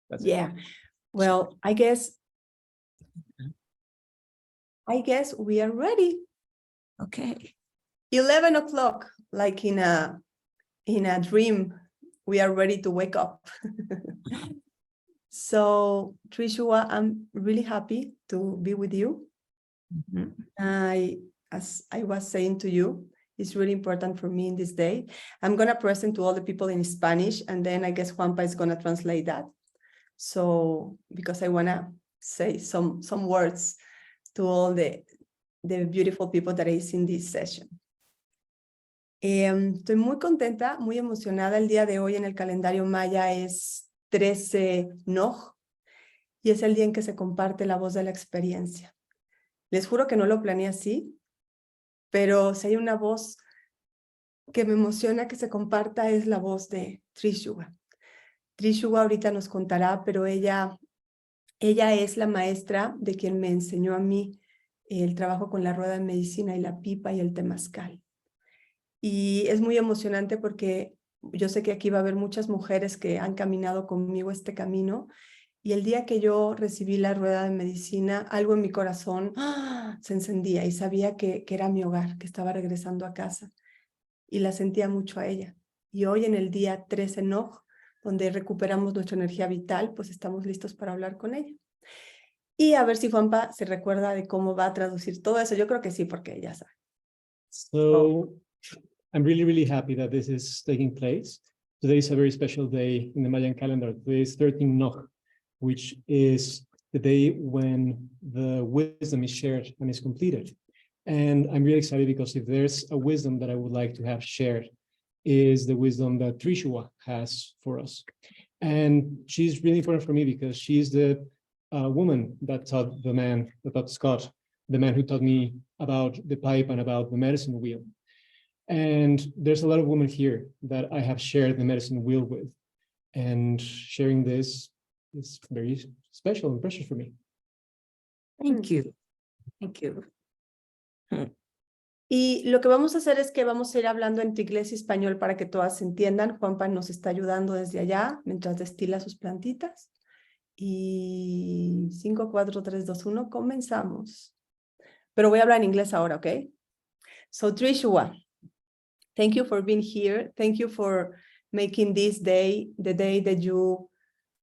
That's Yeah. it. Well, I guess we are ready. Okay. 11 o'clock, like in a dream, we are ready to wake up. So, Trishuwa, I'm really happy to be with you. As I was saying to you, it's really important for me in this day. I'm going to present to all the people in Spanish, and then I guess Juanpa is going to translate that. So, because I want to say some words to all the beautiful people that is in this session. Estoy muy contenta, muy emocionada. El día de hoy en el calendario maya es 13 Noj, y es el día en que se comparte la voz de la experiencia. Les juro que no lo planeé así, pero si hay una voz que me emociona que se comparta es la voz de Trishuwa. Trishuwa ahorita nos contará, pero ella es la maestra de quien me enseñó a mí el trabajo con la rueda de medicina y la pipa y el temazcal. Y es muy emocionante porque yo sé que aquí va a haber muchas mujeres que han caminado conmigo este camino, y el día que yo recibí la rueda de medicina, algo en mi corazón se encendía y sabía que era mi hogar, que estaba regresando a casa, y la sentía mucho a ella. Y hoy en el día 13 Noj, donde recuperamos nuestra energía vital, pues estamos listos para hablar con ella. Y a ver si Juanpa se recuerda de cómo va a traducir todo eso. Yo creo que sí, porque ella sabe. So I'm really, really happy that this is taking place. Today is a very special day in the Mayan calendar. Today is 13 Noj, which is the day when the wisdom is shared and is completed. And I'm really excited because if there's a wisdom that I would like to have shared, is the wisdom that Trishuwa has for us. And she's really important for me because she's the woman that taught the man, that taught Scott, the man who taught me about the pipe and about the medicine wheel. And there's a lot of women here that I have shared the medicine wheel with. And sharing this is very special and precious for me. Thank you. Thank you. Y lo que vamos a hacer es que vamos a ir hablando entre inglés y español para que todas se entiendan. Juanpa nos está ayudando desde allá mientras destila sus plantitas. Y 5, 4, 3, 2, 1, comenzamos. Pero voy a hablar en inglés ahora, ¿ok? So, Trishuwa, thank you for being here. Thank you for making this day the day that you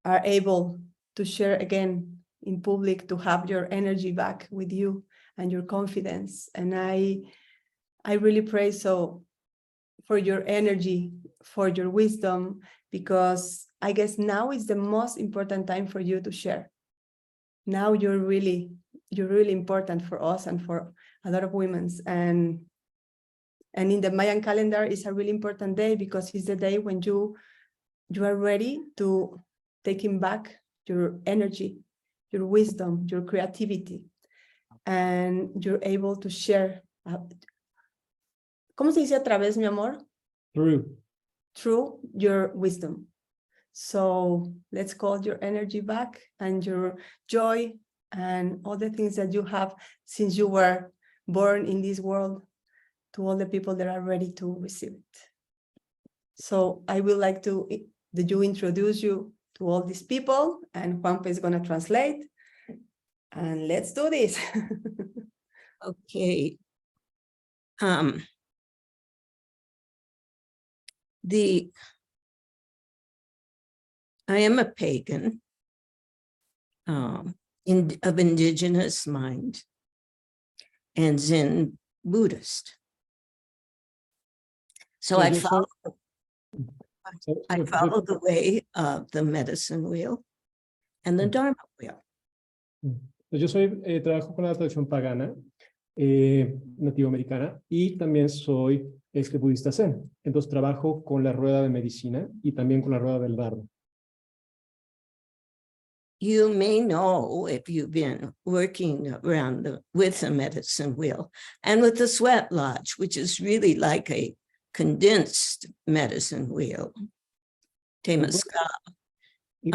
are able to share again in public, to have your energy back with you and your confidence. And I really pray so for your energy, for your wisdom, because I guess now is the most important time for you to share. Now you're really important for us and for a lot of women. And in the Mayan calendar, it's a really important day because it's the day when you are ready to taking back your energy, your wisdom, your creativity, and you're able to share. ¿Cómo se dice a través, mi amor? Through your wisdom. So let's call your energy back and your joy and all the things that you have since you were born in this world, to all the people that are ready to receive it. So I would like to introduce you to all these people, and Juanpa is going to translate. And let's do this. Okay. I am a pagan of indigenous mind and Zen Buddhist. So I follow the way of the medicine wheel and the Dharma wheel. Yo trabajo con la tradición pagana, nativo americana, y también soy budista zen. Entonces trabajo con la rueda de medicina y también con la rueda del Dharma. You may know, if you've been working around with the medicine wheel and with the sweat lodge, which is really like a condensed medicine wheel, temazcal. Y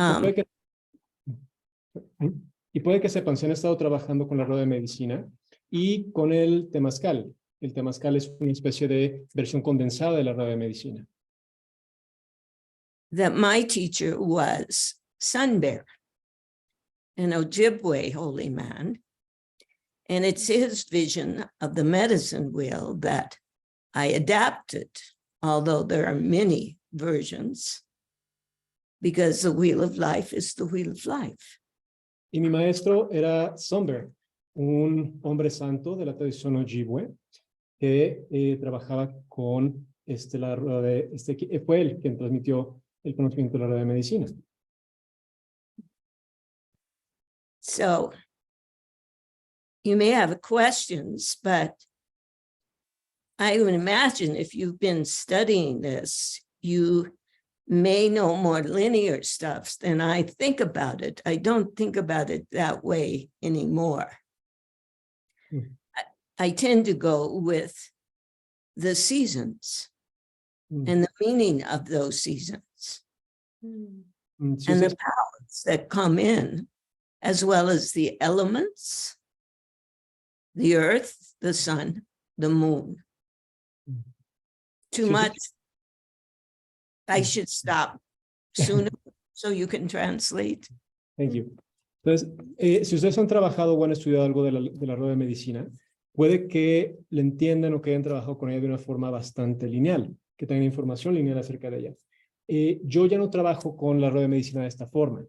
puede que sepan, se han estado trabajando con la rueda de medicina y con el temazcal. El temazcal es una especie de versión condensada de la rueda de medicina. That my teacher was sun bear, an Ojibwe holy man. And it's his vision of the medicine wheel that I adapted, although there are many versions, because the wheel of life is the wheel of life. Y mi maestro era Somber, un hombre santo de la tradición Ojibwe que trabajaba con la rueda de, fue él quien transmitió el conocimiento de la rueda de medicina. So you may have questions, but I would imagine if you've been studying this, you may know more linear stuff than I think about it. I don't think about it that way anymore. I tend to go with the seasons and the meaning of those seasons and the powers that come in, as well as the elements, the earth, the sun, the moon. Too much. I should stop sooner so you can translate. Thank you. Entonces, si ustedes han trabajado o han estudiado algo de la rueda de medicina, puede que le entiendan o que hayan trabajado con ella de una forma bastante lineal, que tengan información lineal acerca de ella. Yo ya no trabajo con la rueda de medicina de esta forma.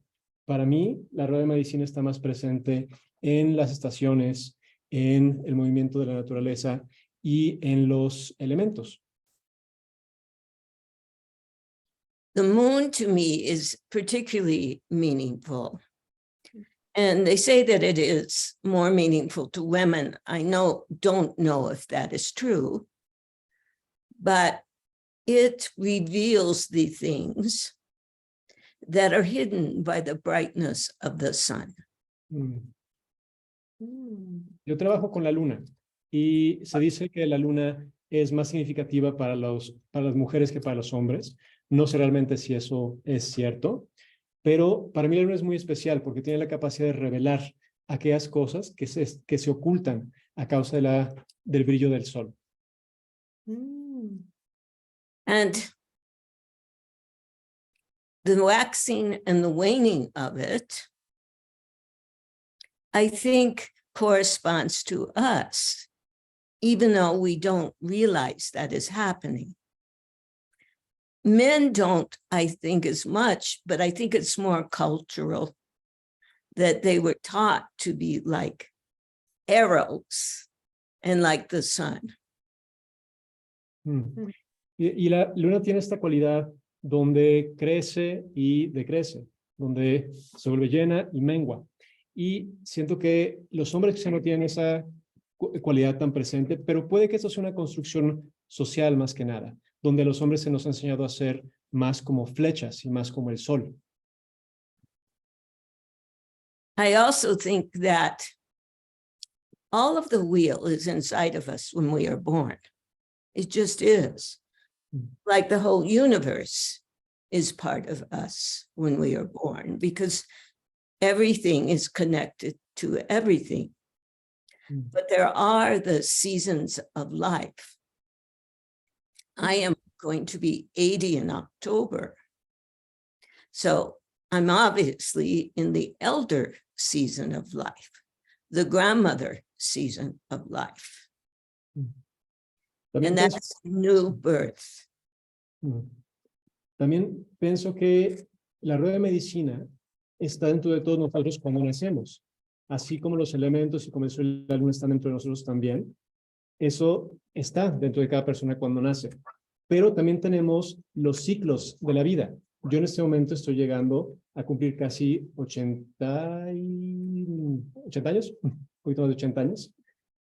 Para mí, la rueda de medicina está más presente en las estaciones, en el movimiento de la naturaleza y en los elementos. The moon to me is particularly meaningful. And they say that it is more meaningful to women. I don't know if that is true, but it reveals the things that are hidden by the brightness of the sun. Yo trabajo con la luna y se dice que la luna es más significativa para las mujeres que para los hombres. No sé realmente si eso es cierto, pero para mí la luna es muy especial porque tiene la capacidad de revelar aquellas cosas que se ocultan a causa del brillo del sol. And the waxing and the waning of it, I think, corresponds to us, even though we don't realize that is happening. Men don't, I think, as much, but I think it's more cultural that they were taught to be like arrows and like the sun. Y la luna tiene esta cualidad donde crece y decrece, donde se vuelve llena y mengua. Y siento que los hombres quizá no tienen esa cualidad tan presente, pero puede que esto sea una construcción social más que nada, donde a los hombres se nos ha enseñado a ser más como flechas y más como el sol. I also think that all of the wheel is inside of us when we are born. It just is. Like the whole universe is part of us when we are born, because everything is connected to everything. But there are the seasons of life. I am going to be 80 in October. So I'm obviously in the elder season of life, the grandmother season of life. And that's new birth. También pienso que la rueda de medicina está dentro de todos nosotros cuando nacemos. Así como los elementos y como el sol y la luna están dentro de nosotros también. Eso está dentro de cada persona cuando nace. Pero también tenemos los ciclos de la vida. Yo en este momento estoy llegando a cumplir casi 80 años, un poquito más de 80 años.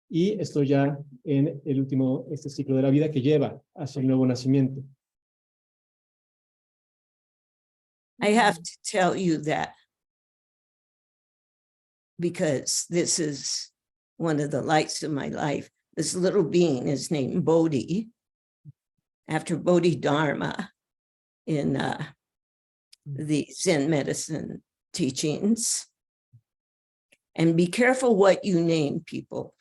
Y estoy ya en el último ciclo de la vida que lleva hacia el nuevo nacimiento. I have to tell you that because this is one of the lights of my life. This little being is named Bodhi, after Bodhidharma in the Zen medicine teachings. And be careful what you name people.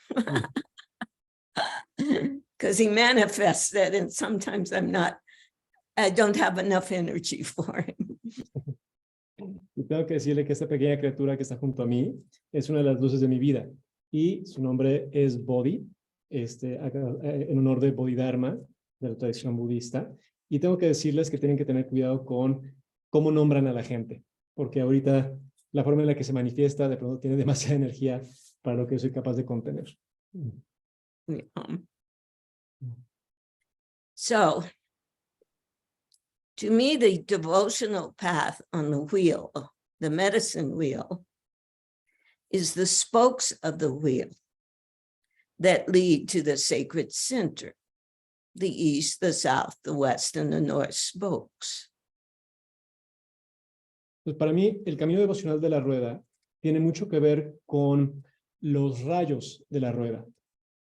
Because he manifests that, and sometimes I don't have enough energy for him. tengo que decirle que esta pequeña criatura que está junto a mí es una de las luces de mi vida y su nombre es Bodhi, en honor de Bodhidharma, de la tradición budista. Y tengo que decirles que tienen que tener cuidado con cómo nombran a la gente, porque ahorita la forma en la que se manifiesta de pronto tiene demasiada energía para lo que yo soy capaz de contener. So, to me, the devotional path on the wheel, the medicine wheel, is the spokes of the wheel that lead to the sacred center, the east, the south, the west, and the north spokes. Pues para mí, el camino devocional de la rueda tiene mucho que ver con los rayos de la rueda.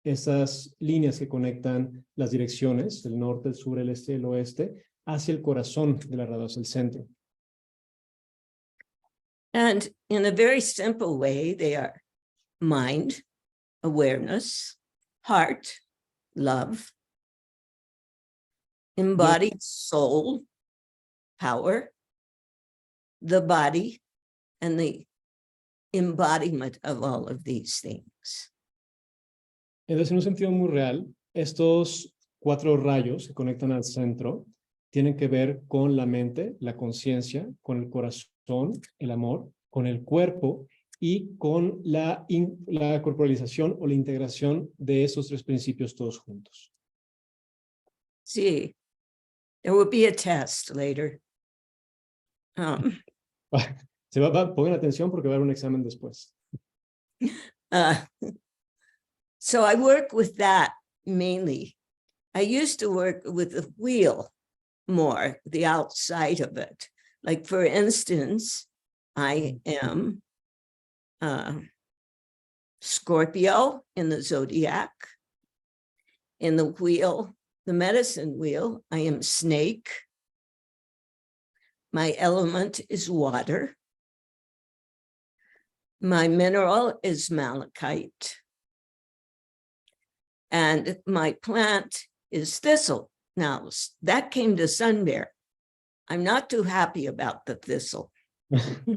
Esas líneas que conectan las direcciones, el norte, el sur, el este y el oeste, hacia el corazón de la rueda, hacia el centro. And in a very simple way, they are mind, awareness, heart, love, embodied soul, power, the body, and the embodiment of all of these things. Entonces, en un sentido muy real, estos 4 rayos que conectan al centro tienen que ver con la mente, la conciencia, con el corazón, el amor, con el cuerpo y con la corporalización o la integración de esos 3 principios todos juntos. See, there will be a test later. Pongan atención porque va a haber un examen después. So I work with that mainly. I used to work with the wheel more, the outside of it. Like, for instance, I am Scorpio in the zodiac. In the wheel, the medicine wheel, I am snake. My element is water. My mineral is malachite. And my plant is thistle. Now, that came to Sun Bear. I'm not too happy about the thistle. Let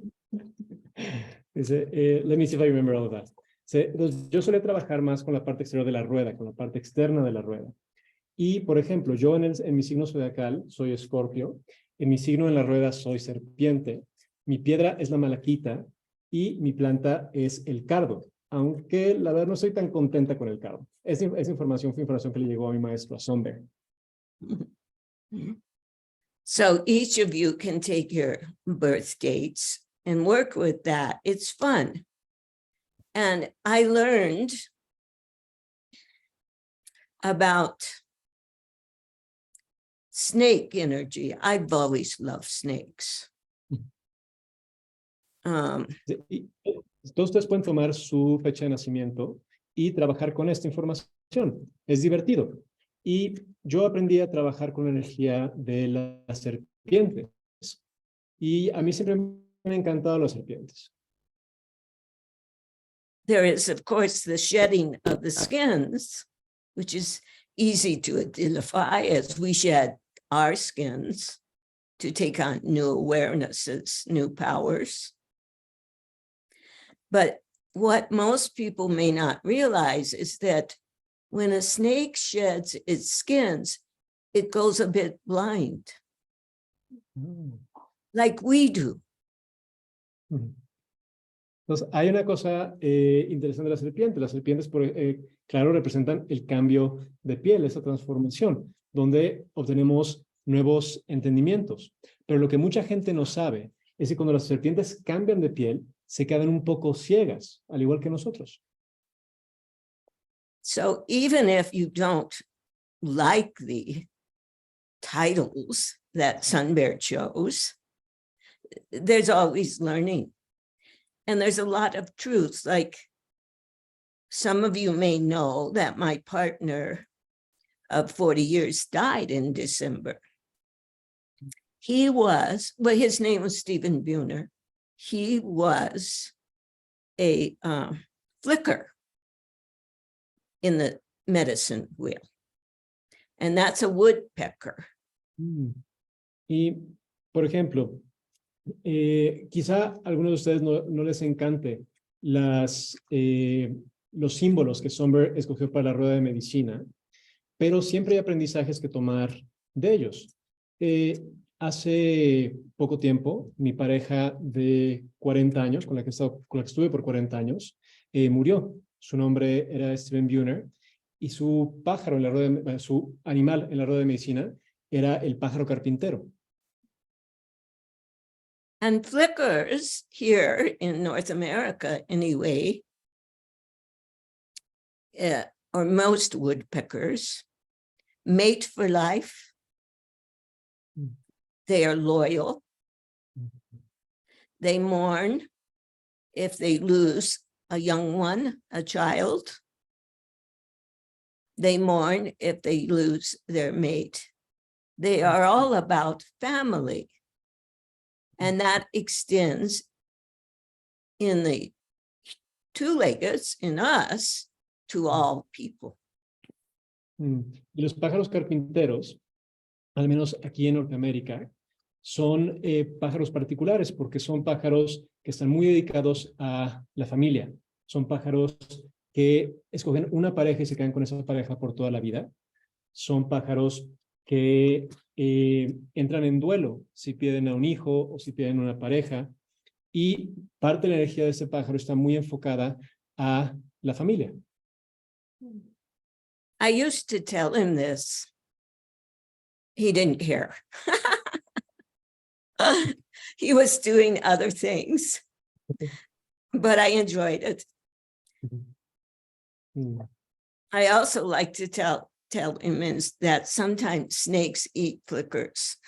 me see if I remember all of that. Entonces, yo solía trabajar más con la parte exterior de la rueda, con la parte externa de la rueda. Y, por ejemplo, yo en mi signo zodiacal soy Escorpio, en mi signo en la rueda soy serpiente, mi piedra es la malaquita y mi planta es el cardo. Aunque la verdad no estoy tan contenta con el cardo. Esa información fue información que le llegó a mi maestro, a Sobre. So each of you can take your birth dates and work with that. It's fun. And I learned about snake energy. I've always loved snakes. Todos ustedes pueden tomar su fecha de nacimiento y trabajar con esta información. Es divertido. Y yo aprendí a trabajar con la energía de las serpientes. Y a mí siempre me han encantado las serpientes. There is, of course, the shedding of the skins, which is easy to identify as we shed our skins to take on new awarenesses, new powers. But what most people may not realize is that when a snake sheds its skins, it goes a bit blind, like we do. Entonces, hay una cosa interesante de la serpiente. Las serpientes, claro, representan el cambio de piel, esa transformación, donde obtenemos nuevos entendimientos. Pero lo que mucha gente no sabe es que cuando las serpientes cambian de piel, se quedan un poco ciegas, al igual que nosotros. So even if you don't like the titles that Sun Bear chose, there's always learning. And there's a lot of truth. Like, some of you may know that my partner of 40 years died in December. He was, well, his name was Stephen Buhner. He was a flicker in the medicine wheel. And that's a woodpecker. Y, por ejemplo, quizá a algunos de ustedes no les encante los símbolos que Sobre escogió para la Rueda de Medicina, pero siempre hay aprendizajes que tomar de ellos. Hace poco tiempo, mi pareja de 40 años, con la que estuve por 40 años, murió. Su nombre era Steven Buhner, y su pájaro en la rueda su animal en la Rueda de Medicina era el pájaro carpintero. And flickers here in North America, anyway, or most woodpeckers, mate for life. They are loyal. They mourn if they lose a young one, a child. They mourn if they lose their mate. They are all about family. And that extends in the two-leggeds, in us, to all people. Y los pájaros carpinteros, al menos aquí en Norteamérica, son pájaros particulares porque son pájaros que están muy dedicados a la familia. Son pájaros que escogen una pareja y se quedan con esa pareja por toda la vida. Son pájaros que entran en duelo si pierden a un hijo o si pierden una pareja, y parte de la energía de ese pájaro está muy enfocada a la familia. I used to tell him this. He didn't care. He was doing other things, but I enjoyed it. I also like to tell him that sometimes snakes eat flickers.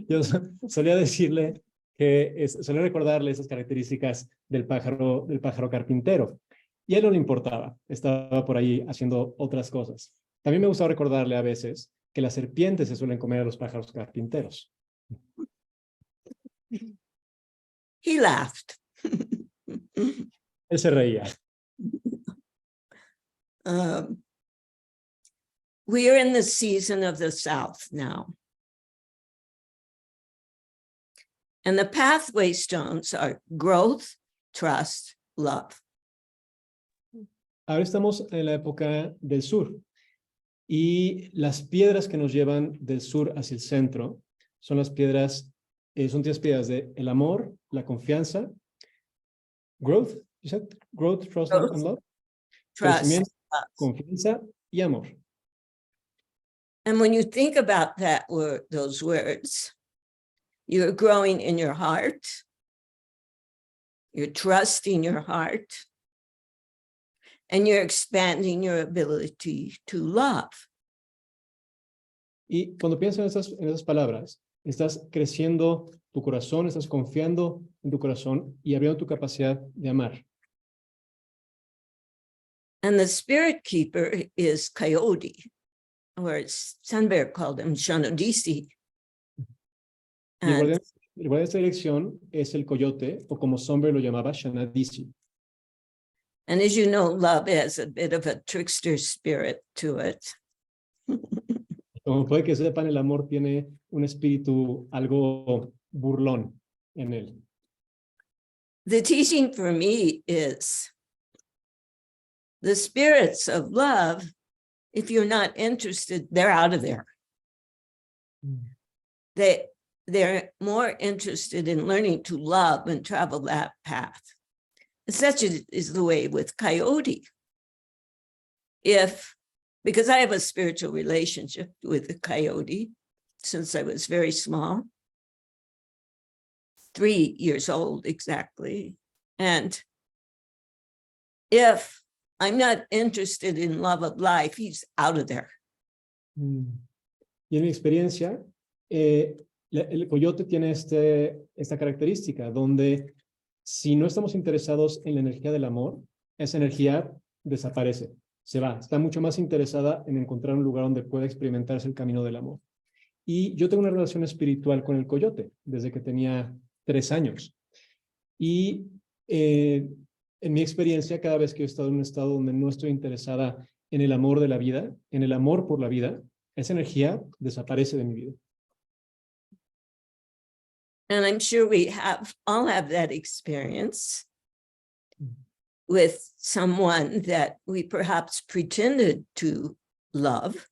Yo solía decirle solía recordarle esas características del pájaro carpintero, y a él no le importaba, estaba por ahí haciendo otras cosas. También me gustaba recordarle a veces que las serpientes se suelen comer a los pájaros carpinteros. He laughed. Él se reía. We are in the season of the South now. And the pathway stones are growth, trust, love. Ahora estamos en la época del sur, y las piedras que nos llevan del sur hacia el centro son las piedras, son 10 piedras de el amor, la confianza, growth, you said? Growth, trust, Growth, and love. Trust, Crecimiento, love. confianza y amor. And when you think about those words, you're growing in your heart, you're trusting your heart, and you're expanding your ability to love. Y cuando piensas en esas palabras, estás creciendo tu corazón, estás confiando en tu corazón y abriendo tu capacidad de amar. And the spirit keeper is Coyote, or Sandberg called him Shanodisi. Y el guardián de esta dirección es el coyote, o como Sobre lo llamaba, Shanadisi. And as you know, love has a bit of a trickster spirit to it. Como puede que sepan, el amor tiene un espíritu algo burlón en él. The teaching for me is the spirits of love, if you're not interested, they're out of there. They're more interested in learning to love and travel that path. Such is the way with Coyote. Because I have a spiritual relationship with the Coyote since I was very small, 3 years old exactly. And if I'm not interested in love of life, he's out of there. Y en mi experiencia, el coyote tiene esta característica donde si no estamos interesados en la energía del amor, esa energía desaparece, se va. Está mucho más interesada en encontrar un lugar donde pueda experimentarse el camino del amor. Y yo tengo una relación espiritual con el coyote desde que tenía 3 años. Y en mi experiencia, cada vez que he estado en un estado donde no estoy interesada en el amor de la vida, en el amor por la vida, esa energía desaparece de mi vida. And I'm sure we all have that experience with someone that we perhaps pretended to love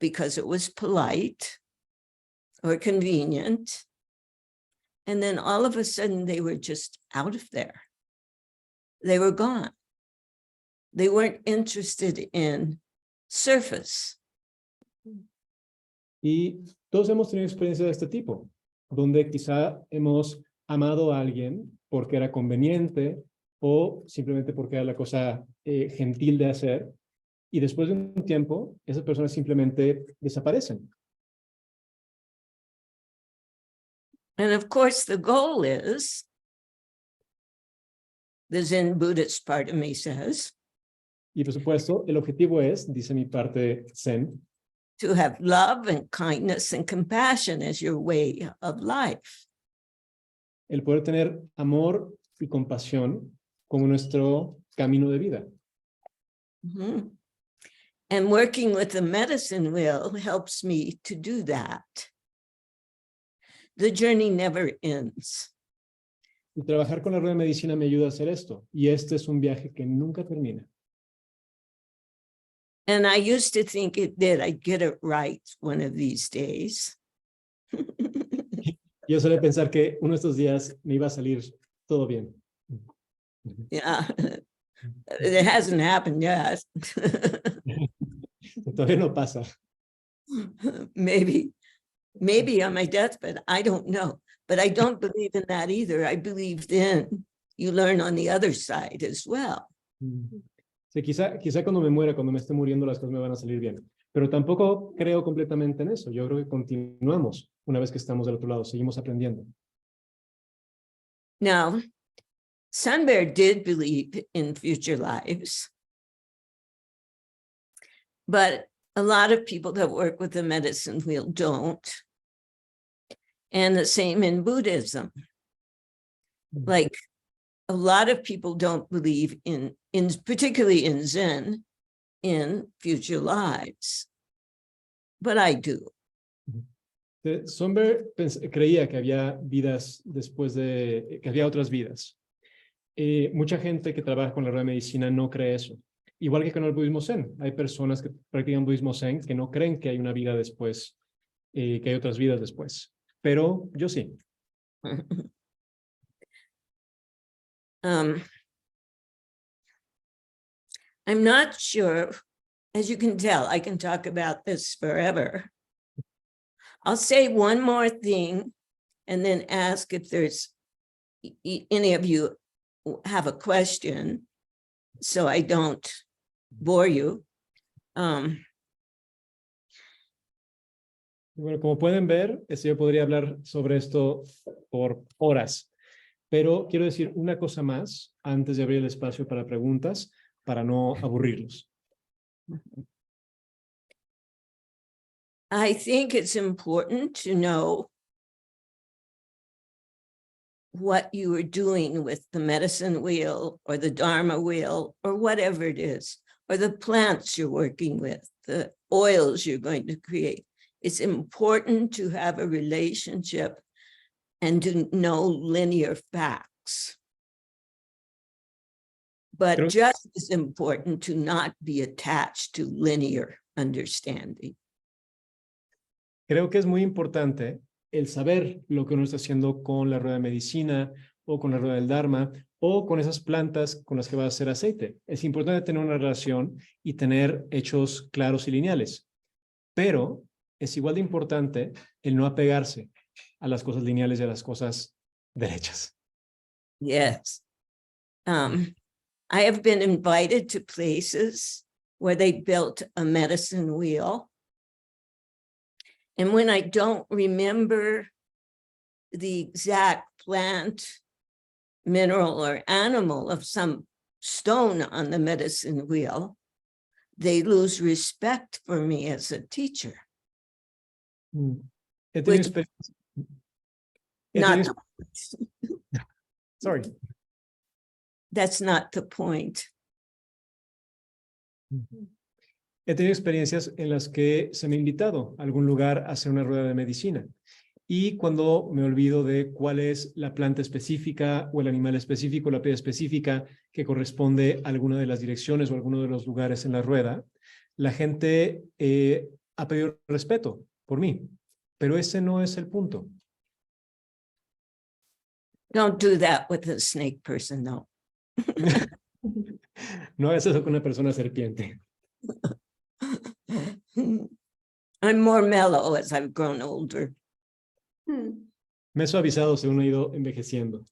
because it was polite or convenient. And then all of a sudden they were just out of there. They were gone. They weren't interested in surface. Y todos hemos tenido experiencias de este tipo, donde quizá hemos amado a alguien porque era conveniente o simplemente porque era la cosa gentil de hacer, y después de un tiempo, esas personas simplemente desaparecen. And of course, the goal is, the Zen Buddhist part of me says, Y por supuesto, el objetivo es, dice mi parte Zen, to have love and kindness and compassion as your way of life. el poder tener amor y compasión como nuestro camino de vida. Mm-hmm. And working with the medicine wheel helps me to do that. The journey never ends. Y trabajar con la Rueda de Medicina me ayuda a hacer esto. Y este es un viaje que nunca termina. And I used to think I'd get it right one of these days. Yo solía pensar que uno de estos días me iba a salir todo bien. Yeah, it hasn't happened yet. Todavía no pasa. Maybe on my deathbed, I don't know. But I don't believe in that either. I believe then you learn on the other side as well. Sí, quizá cuando me muera, cuando me esté muriendo, las cosas me van a salir bien. Pero tampoco creo completamente en eso. Yo creo que continuamos una vez que estamos del otro lado, seguimos aprendiendo. Now, Sun Bear did believe in future lives. But a lot of people that work with the medicine wheel don't. And the same in Buddhism. Like, a lot of people don't believe in particularly in Zen, in future lives. But I do. Sobre creía que había vidas después de, que había otras vidas. Mucha gente que trabaja con la Rueda de Medicina no cree eso. Igual que con el budismo Zen. Hay personas que practican budismo Zen que no creen que hay una vida después, que hay otras vidas después. Pero yo sí. I'm not sure, as you can tell, I can talk about this forever. I'll say one more thing and then ask if there's any of you have a question so I don't bore you. Bueno, como pueden ver, yo podría hablar sobre esto por horas, pero quiero decir una cosa más antes de abrir el espacio para preguntas, para no aburrirlos. I think it's important to know what you are doing with the medicine wheel or the Dharma wheel or whatever it is, or the plants you're working with, the oils you're going to create. It's important to have a relationship and to know linear facts. But just as important to not be attached to linear understanding. Creo que es muy importante el saber lo que uno está haciendo con la Rueda de Medicina o con la Rueda del Dharma o con esas plantas con las que va a hacer aceite. Es importante tener una relación y tener hechos claros y lineales. Pero es igual de importante el no apegarse a las cosas lineales y a las cosas derechas. Yes. I have been invited to places where they built a medicine wheel. And when I don't remember the exact plant, mineral, or animal of some stone on the medicine wheel, they lose respect for me as a teacher. Sorry. That's not the point. He tenido experiencias en las que se me ha invitado a algún lugar a hacer una rueda de medicina. y cuando me olvido de cuál es la planta específica o el animal específico, la piedra específica que corresponde a alguna de las direcciones o alguno de los lugares en la rueda, la gente ha pedido respeto por mí, pero ese no es el punto. Don't do that with a snake person, though. No es eso con una persona serpiente. I'm more mellow as I've grown older. Me he suavizado según he ido envejeciendo.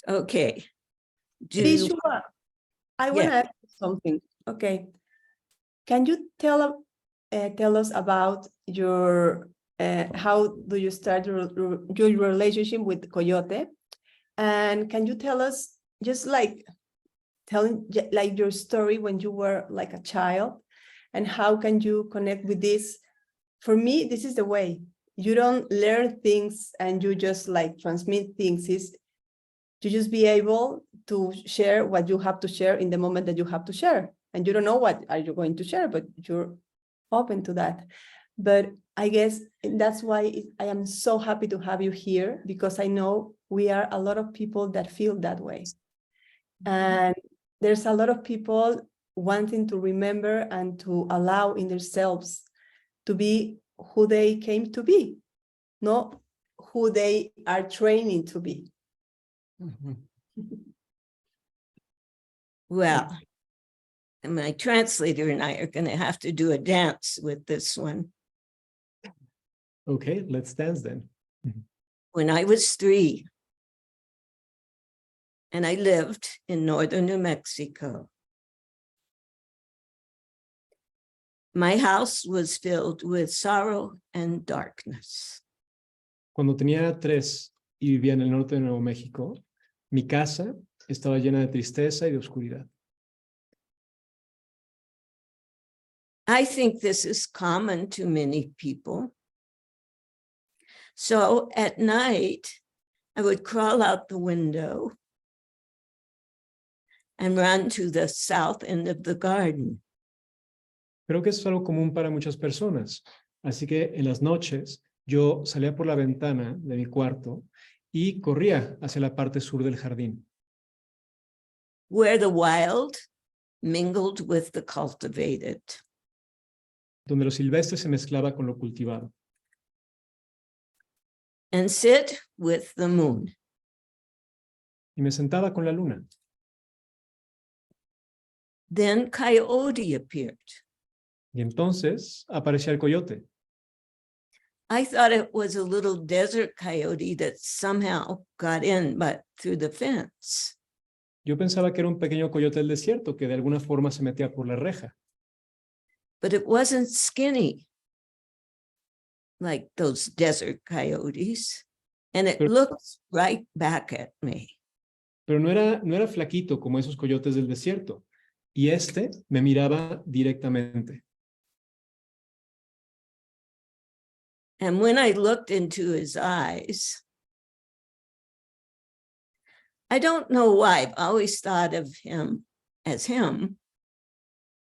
Okay. Trishuwa, I want to Yeah. ask you something. Okay. Can you tell us about your how do you start your relationship with Coyote? And can you tell us just like telling like your story when you were like a child, and how can you connect with this? For me, this is the way. You don't learn things and you just like transmit things. Is to just be able to share what you have to share in the moment that you have to share. And you don't know what are you going to share, but you're open to that. But I guess that's why I am so happy to have you here, because I know we are a lot of people that feel that way. And there's a lot of people wanting to remember and to allow in themselves to be who they came to be, not who they are training to be. Well, and my translator and I are going to have to do a dance with this one. Okay, let's dance then. When I was 3, and I lived in northern New Mexico, my house was filled with sorrow and darkness. Cuando tenía 3 y vivía en el norte de Nuevo México, mi casa estaba llena de tristeza y de oscuridad. I think this is common to many people. So at night, I would crawl out the window and run to the south end of the garden. Creo que es algo común para muchas personas. Así que en las noches yo salía por la ventana de mi cuarto y corría hacia la parte sur del jardín, Where the wild mingled with the cultivated. donde lo silvestre se mezclaba con lo cultivado, And sit with the moon. y me sentaba con la luna. Then coyote appeared. Y entonces aparecía el coyote. I thought it was a little desert coyote that somehow got in, but through the fence. Yo pensaba que era un pequeño coyote del desierto que de alguna forma se metía por la reja, But it wasn't skinny like those desert coyotes. And it looks right back at me. pero no era flaquito como esos coyotes del desierto. Y este me miraba directamente. And when I looked into his eyes, I don't know why, I've always thought of him as him.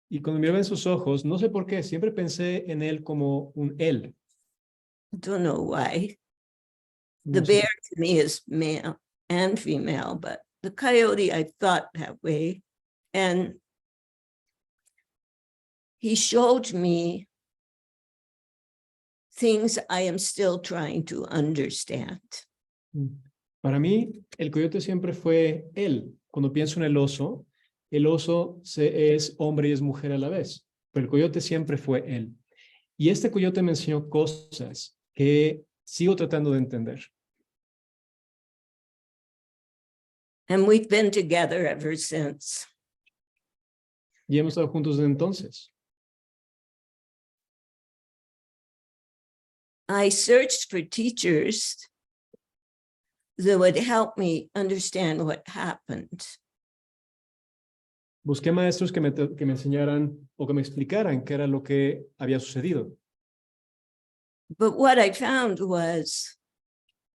Y cuando miraba en sus ojos, no sé por qué, siempre pensé en él como un él. I don't know why. No The sé. bear to me is male and female, but the coyote, I thought that way. And he showed me things I am still trying to understand. Para mí, el coyote siempre fue él. Cuando pienso en el oso es hombre y es mujer a la vez, pero el coyote siempre fue él. Y este coyote me enseñó cosas que sigo tratando de entender. And we've been together ever since. Y hemos estado juntos desde entonces. I searched for teachers that would help me understand what happened. Busqué maestros que me enseñaran o que me explicaran qué era lo que había sucedido. But what I found was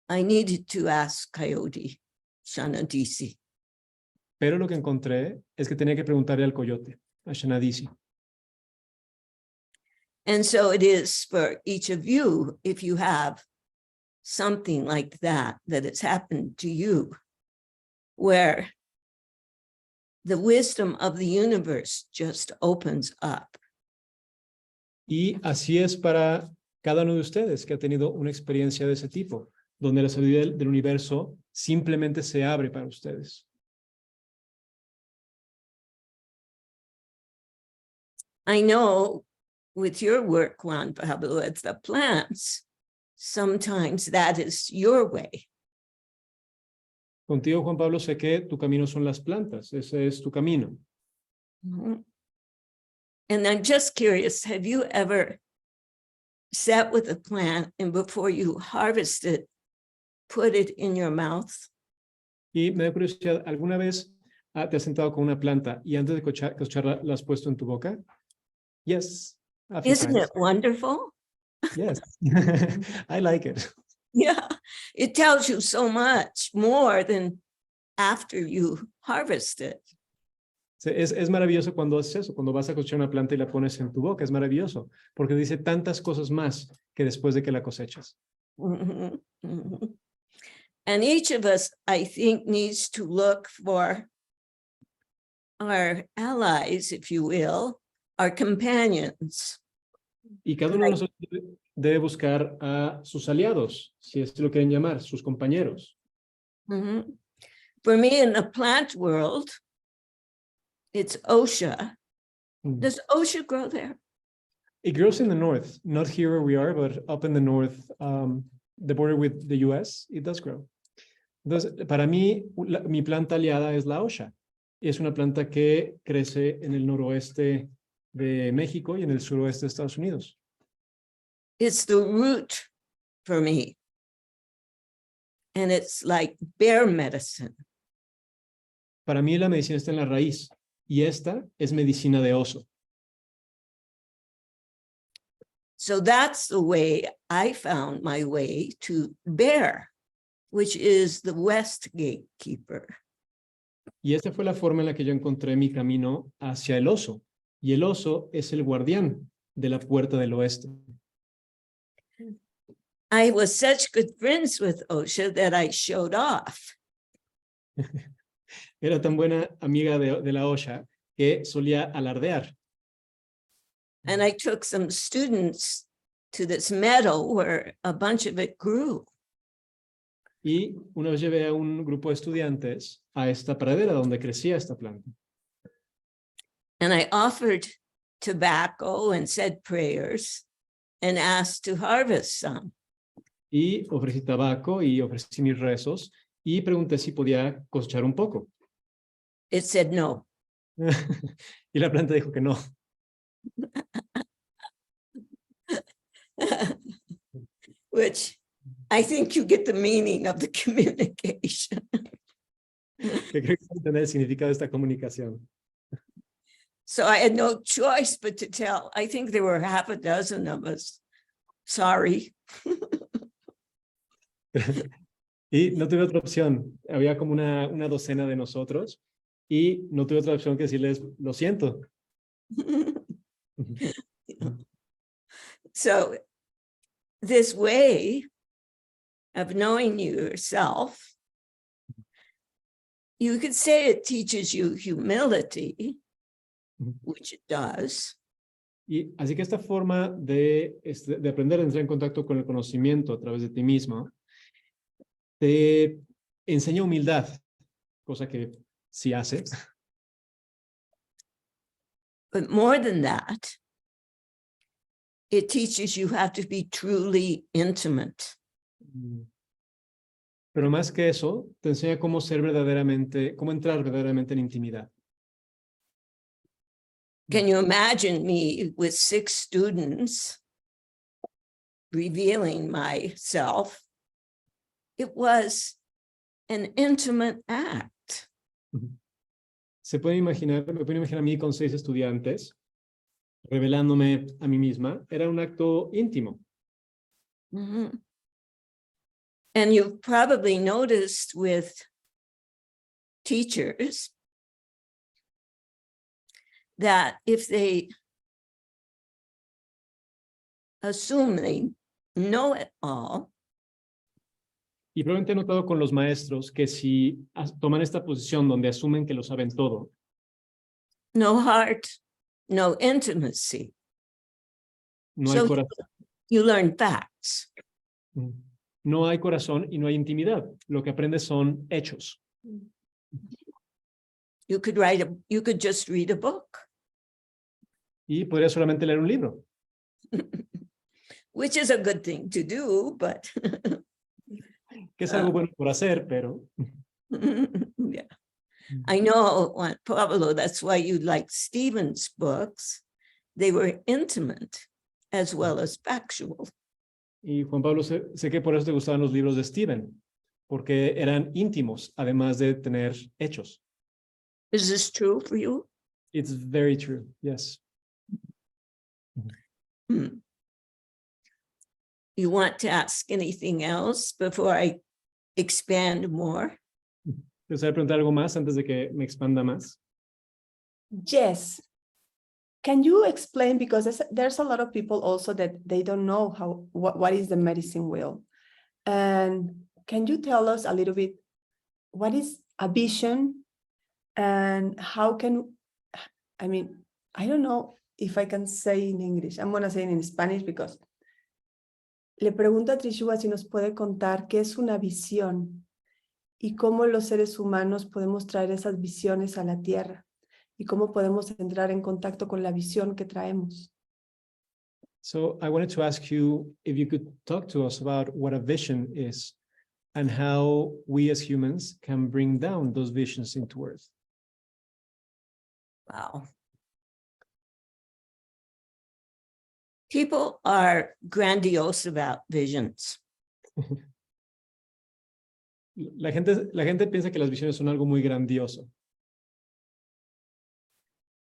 I needed to ask Coyote Shanadisi. Pero lo que encontré es que tenía que preguntarle al coyote, a Shanadisi. And so it is for each of you, if you have something like that has happened to you, where the wisdom of the universe just opens up. Y así es para cada uno de ustedes que ha tenido una experiencia de ese tipo, donde la sabiduría del universo simplemente se abre para ustedes. I know with your work, Juan Pablo, it's the plants, sometimes that is your way. Contigo, Juan Pablo, sé que tu camino son las plantas, ese es tu camino. Mhm. And I'm just curious, have you ever sat with a plant and before you harvest it, put it in your mouth? Y me da curiosidad, ¿alguna vez te has sentado con una planta y antes de cosecharla la has puesto en tu boca? Yes. A few Isn't times. it wonderful? Yes. I like it. Yeah, it tells you so much more than after you harvest it. Sí, es maravilloso cuando haces eso, cuando vas a cosechar una planta y la pones en tu boca, es maravilloso, porque dice tantas cosas más que después de que la cosechas. Mhm, mhm. And each of us, I think, needs to look for our allies, if you will, our companions. Y cada uno de nosotros debe buscar a sus aliados, si es lo quieren llamar, sus compañeros. Mhm. For me, in the plant world, it's Osha. Mm. Does Osha grow there? It grows in the north, not here where we are, but up in the north, the border with the US, it does grow. Entonces, para mí, mi planta aliada es la Osha. Es una planta que crece en el noroeste de México y en el suroeste de Estados Unidos. It's the root for me. And it's like bear medicine. Para mí la medicina está en la raíz y esta es medicina de oso. So that's the way I found my way to bear, which is the west gatekeeper. Y esta fue la forma en la que yo encontré mi camino hacia el oso. Y el oso es el guardián de la puerta del oeste. I was such good friends with Osha that I showed off. Era tan buena amiga de la Osha que solía alardear. And I took some students to this meadow where a bunch of it grew. Y una vez llevé a un grupo de estudiantes a esta pradera donde crecía esta planta. And I offered tobacco and said prayers and asked to harvest some. Y ofrecí tabaco y ofrecí mis rezos y pregunté si podía cosechar un poco. It said no. Y la planta dijo que no. Which I think you get the meaning of the communication. Que creo que entender el significado de esta comunicación. So I had no choice but to tell. I think there were half a dozen of us. Sorry. Y no tuve otra opción. Había como una docena de nosotros y no tuve otra opción que decirles, lo siento. So this way of knowing yourself, you could say it teaches you humility, which it does. Y así que esta forma de aprender a entrar en contacto con el conocimiento a través de ti mismo te enseña humildad, cosa que sí hace. But more than that, it teaches you how to be truly intimate. Pero más que eso, te enseña cómo ser verdaderamente, cómo entrar verdaderamente en intimidad. Can you imagine me with 6 students revealing myself? It was an intimate act. Me pueden imaginar a mí con 6 estudiantes revelándome a mí misma. Era un acto íntimo. Mm-hmm. And you've probably noticed with teachers that if they assume they know it all, Y probablemente he notado con los maestros que si toman esta posición donde asumen que lo saben todo, no heart, no intimacy. no hay So corazón. you learn facts. No hay corazón y no hay intimidad. Lo que aprendes son hechos. You could just read a book, Y podrías solamente leer un libro, which is a good thing to do, but que es algo bueno por hacer, pero yeah. I know, Pablo, that's why you like Stephen's books. They were intimate as well as factual. y Juan Pablo, sé que por eso te gustaban los libros de Stephen, porque eran íntimos, además de tener hechos. Is this true for you? It's very true, yes. You want to ask anything else before I expand more? ¿Te gustaría preguntar algo más antes de que me expanda más? Yes. Can you explain, because there's a lot of people also that they don't know what is the medicine wheel. And can you tell us a little bit, what is a vision and how can, I mean, I don't know if I can say in English. I'm going to say it in Spanish because le pregunto a Trishuwa si nos puede contar qué es una visión y cómo los seres humanos podemos traer esas visiones a la Tierra. Y cómo podemos entrar en contacto con la visión que traemos. So I wanted to ask you if you could talk to us about what a vision is and how we as humans can bring down those visions into Earth. Wow. People are grandiose about visions. La gente piensa que las visiones son algo muy grandioso.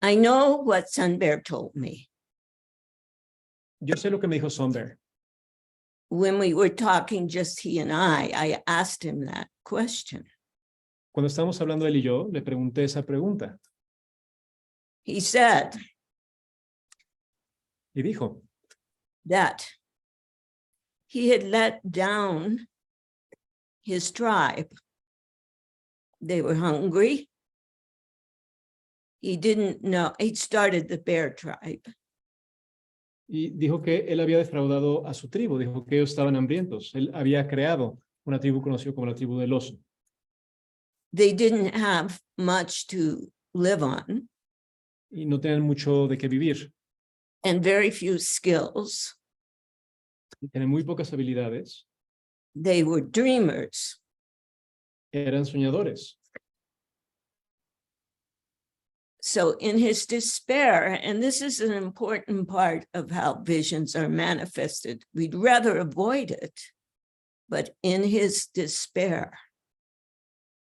I know what Sunbear told me. Yo sé lo que me dijo Sobre. When we were talking, just he and I asked him that question. Cuando estábamos hablando él y yo, le pregunté esa pregunta. He said Y dijo that he had let down his tribe. They were hungry. He didn't know, he started the bear tribe. y dijo que él había defraudado a su tribu, dijo que ellos estaban hambrientos. Él había creado una tribu conocida como la tribu del oso. They didn't have much to live on Y no tenían mucho de qué vivir. and very few skills. Y tenían muy pocas habilidades. They were dreamers. Eran soñadores. So in his despair, and this is an important part of how visions are manifested, we'd rather avoid it, but in his despair,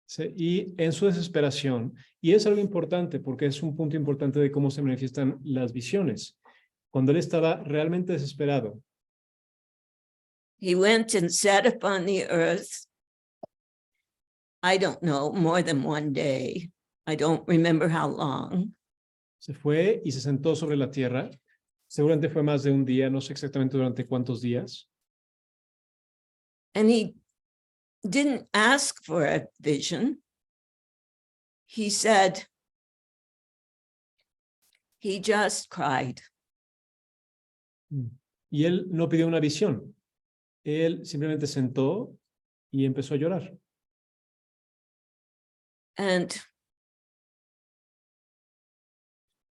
Sí, y en su desesperación, y es algo importante porque es un punto importante de cómo se manifiestan las visiones. Cuando él estaba realmente desesperado, he went and sat upon the earth, I don't know, more than one day. I don't remember how long. se fue y se sentó sobre la tierra. Seguramente fue más de un día, no sé exactamente durante cuántos días. And he didn't ask for a vision. He said, he just cried. Y él no pidió una visión. Él simplemente sentó y empezó a llorar. And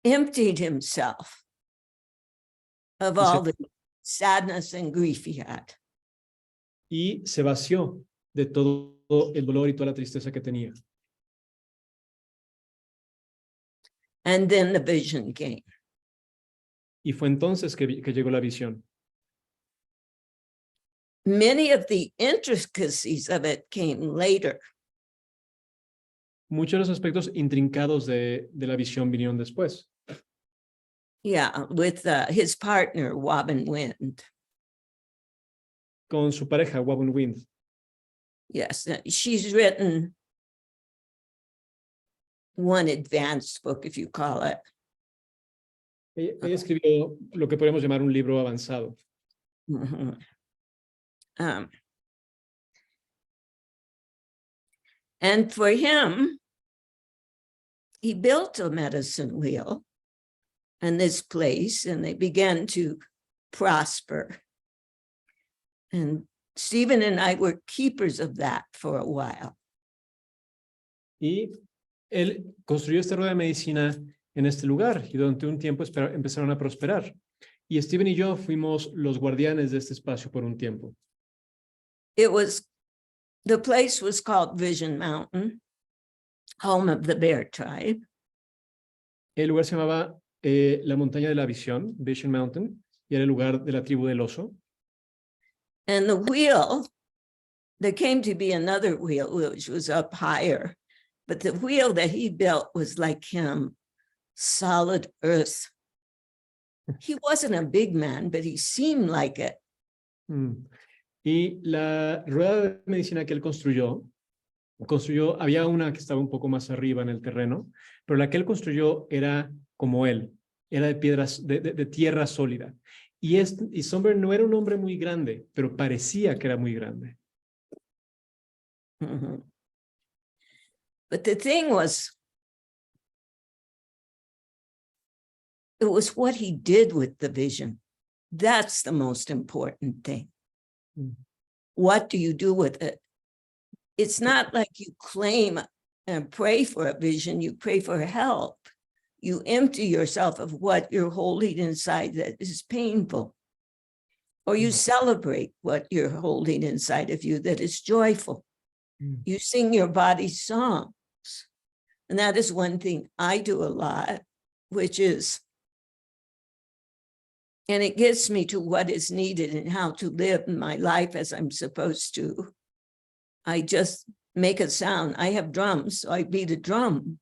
emptied himself of all the sadness and grief he had. Y se vació de todo el dolor y toda la tristeza que tenía. And then the vision came. Y fue entonces que llegó la visión. Many of the intricacies of it came later. Muchos de los aspectos intrincados de la visión vinieron después. Yeah, with his partner, Wobbin Wind. Con su pareja, Wobbin Wind. Yes, she's written one advanced book, if you call it. Ella escribió lo que podemos llamar un libro avanzado. Mhm. And for him, he built a medicine wheel in this place, and they began to prosper. And Stephen and I were keepers of that for a while. Y él construyó esta rueda de medicina en este lugar y durante un tiempo empezaron a prosperar. Y Steven y yo fuimos los guardianes de este espacio por un tiempo. The place was called Vision Mountain, home of the bear tribe. El lugar se llamaba la montaña de la visión, Vision Mountain, y era el lugar de la tribu del oso. And the wheel, there came to be another wheel, which was up higher, but the wheel that he built was like him, solid earth. He wasn't a big man, but he seemed like it. Y la rueda de medicina que él construyó, había una que estaba un poco más arriba en el terreno, pero la que él construyó era como él, era de piedras, de tierra sólida. Y Sobre no era un hombre muy grande, pero parecía que era muy grande. Mm-hmm. But the thing was, it was what he did with the vision. That's the most important thing. What do you do with it? It's not like you claim and pray for a vision, you pray for help. You empty yourself of what you're holding inside that is painful. Or you celebrate what you're holding inside of you that is joyful. You sing your body's songs. And that is one thing I do a lot, which is, and it gets me to what is needed and how to live my life as I'm supposed to. I just make a sound. I have drums, so I beat a drum.